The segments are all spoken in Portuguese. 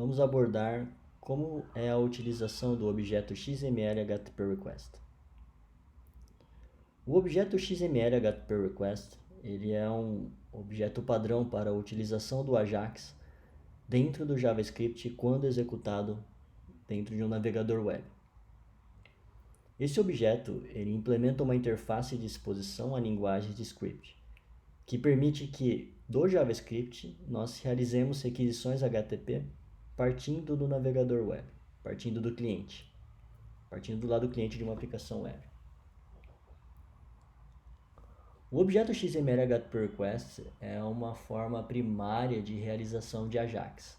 vamos abordar como é a utilização do objeto XML HTTP Request. O objeto XML HTTP Request ele é um objeto padrão para a utilização do Ajax dentro do JavaScript quando executado dentro de um navegador web. Esse objeto ele implementa uma interface de exposição a linguagem de script, que permite que do JavaScript nós realizemos requisições HTTP partindo do navegador web, partindo do cliente, partindo do lado do cliente de uma aplicação web. O objeto XML HTTP Request é uma forma primária de realização de Ajax.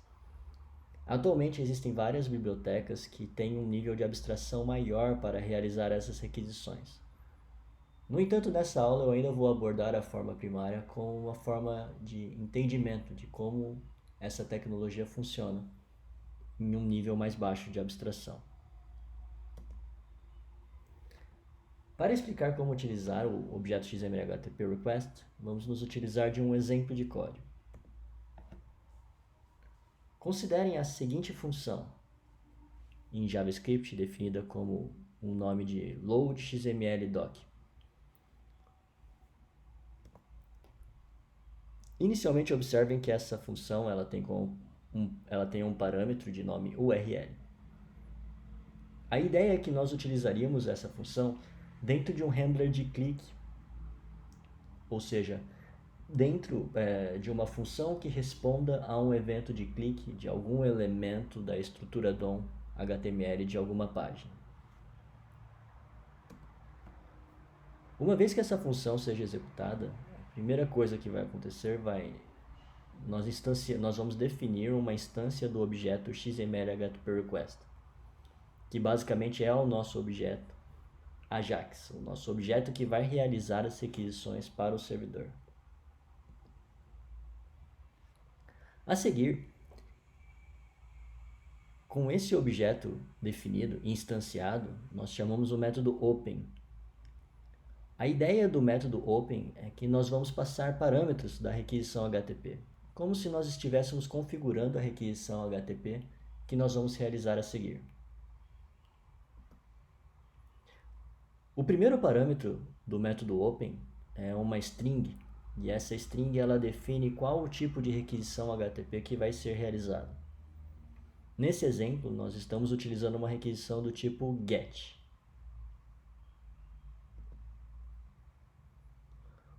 Atualmente existem várias bibliotecas que têm um nível de abstração maior para realizar essas requisições. No entanto, nessa aula eu ainda vou abordar a forma primária como uma forma de entendimento de como essa tecnologia funciona em um nível mais baixo de abstração. Para explicar como utilizar o objeto XML HTTP Request, vamos nos utilizar de um exemplo de código. Considerem a seguinte função em JavaScript definida como um nome de load_xml_doc. Inicialmente observem que essa função ela tem um parâmetro de nome URL. A ideia é que nós utilizaríamos essa função dentro de um handler de clique, ou seja, dentro de uma função que responda a um evento de clique de algum elemento da estrutura DOM HTML de alguma página. Uma vez que essa função seja executada, a primeira coisa que vai acontecer nós vamos definir uma instância do objeto XML HTTP Request, que basicamente é o nosso objeto Ajax, o nosso objeto que vai realizar as requisições para o servidor. A seguir, com esse objeto definido, instanciado, nós chamamos o método open. A ideia do método open é que nós vamos passar parâmetros da requisição HTTP, como se nós estivéssemos configurando a requisição HTTP que nós vamos realizar a seguir. O primeiro parâmetro do método open é uma string, e essa string ela define qual o tipo de requisição HTTP que vai ser realizado. Nesse exemplo, nós estamos utilizando uma requisição do tipo GET.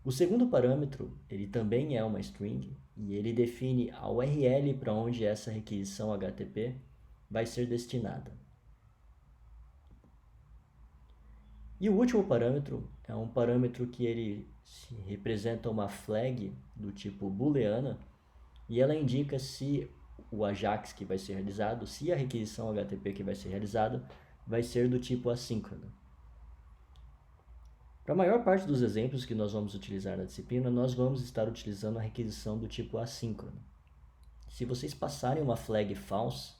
O segundo parâmetro, ele também é uma string, e ele define a URL para onde essa requisição HTTP vai ser destinada. E o último parâmetro é um parâmetro que ele representa uma flag do tipo booleana, e ela indica se o Ajax que vai ser realizado, se a requisição HTTP que vai ser realizada, vai ser do tipo assíncrono. Para a maior parte dos exemplos que nós vamos utilizar na disciplina, nós vamos estar utilizando a requisição do tipo assíncrono. Se vocês passarem uma flag false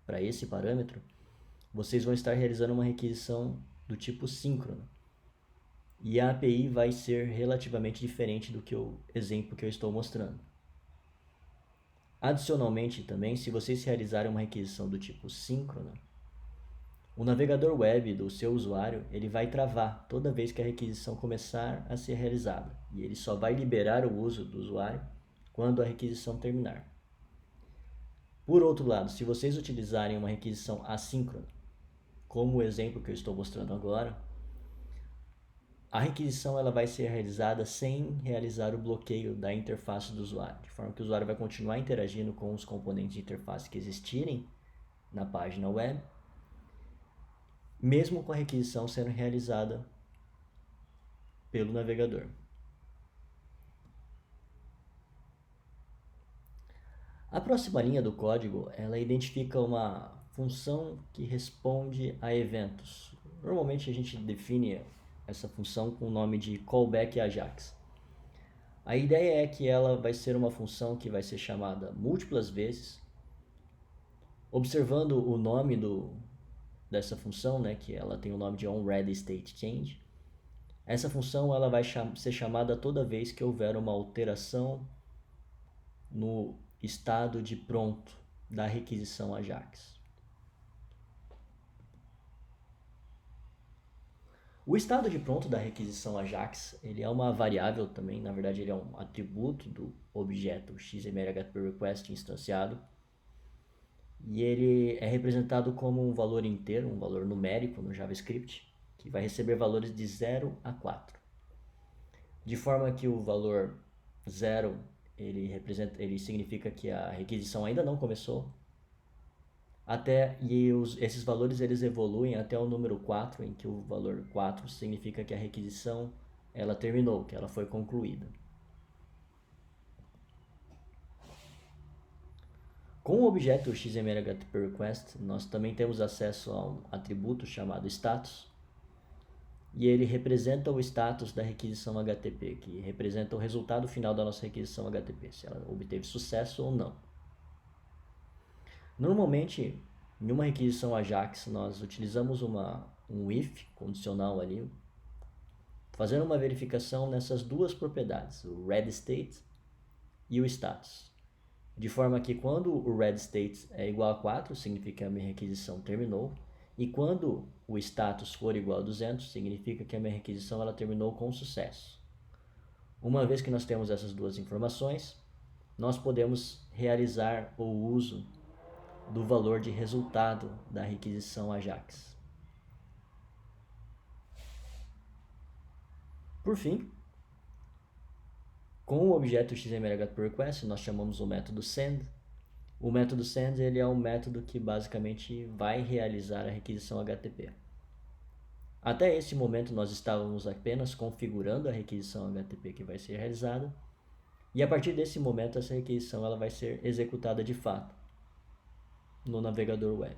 para esse parâmetro, vocês vão estar realizando uma requisição do tipo síncrono. E a API vai ser relativamente diferente do que o exemplo que eu estou mostrando. Adicionalmente também, se vocês realizarem uma requisição do tipo síncrono, o navegador web do seu usuário ele vai travar toda vez que a requisição começar a ser realizada, e ele só vai liberar o uso do usuário quando a requisição terminar. Por outro lado, se vocês utilizarem uma requisição assíncrona, como o exemplo que eu estou mostrando agora, a requisição ela vai ser realizada sem realizar o bloqueio da interface do usuário, de forma que o usuário vai continuar interagindo com os componentes de interface que existirem na página web, mesmo com a requisição sendo realizada pelo navegador. A próxima linha do código, ela identifica uma função que responde a eventos. Normalmente a gente define essa função com o nome de callback Ajax. A ideia é que ela vai ser uma função que vai ser chamada múltiplas vezes, observando o nome dessa função, né, que ela tem o nome de onReadyStateChange. Essa função ela vai ser chamada toda vez que houver uma alteração no estado de pronto da requisição AJAX. O estado de pronto da requisição AJAX, ele é uma variável também, na verdade ele é um atributo do objeto XML-HTTP-Request instanciado, e ele é representado como um valor inteiro, um valor numérico no JavaScript, que vai receber valores de 0 a 4. De forma que o valor 0, ele significa que a requisição ainda não começou, esses valores eles evoluem até o número 4, em que o valor 4 significa que a requisição ela terminou, que ela foi concluída. Com o objeto XML-HTTP-Request, nós também temos acesso a um atributo chamado status, e ele representa o status da requisição HTTP, que representa o resultado final da nossa requisição HTTP, se ela obteve sucesso ou não. Normalmente, em uma requisição AJAX, nós utilizamos um if condicional ali, fazendo uma verificação nessas duas propriedades, o red state e o status. De forma que quando o red state é igual a 4, significa que a minha requisição terminou, e quando o status for igual a 200, significa que a minha requisição ela terminou com sucesso. Uma vez que nós temos essas duas informações, nós podemos realizar o uso do valor de resultado da requisição AJAX. Por fim, com o objeto XML-HTTP-Request, nós chamamos o método send. O método send ele é um método que basicamente vai realizar a requisição HTTP. Até esse momento nós estávamos apenas configurando a requisição HTTP que vai ser realizada, e a partir desse momento essa requisição ela vai ser executada de fato no navegador web.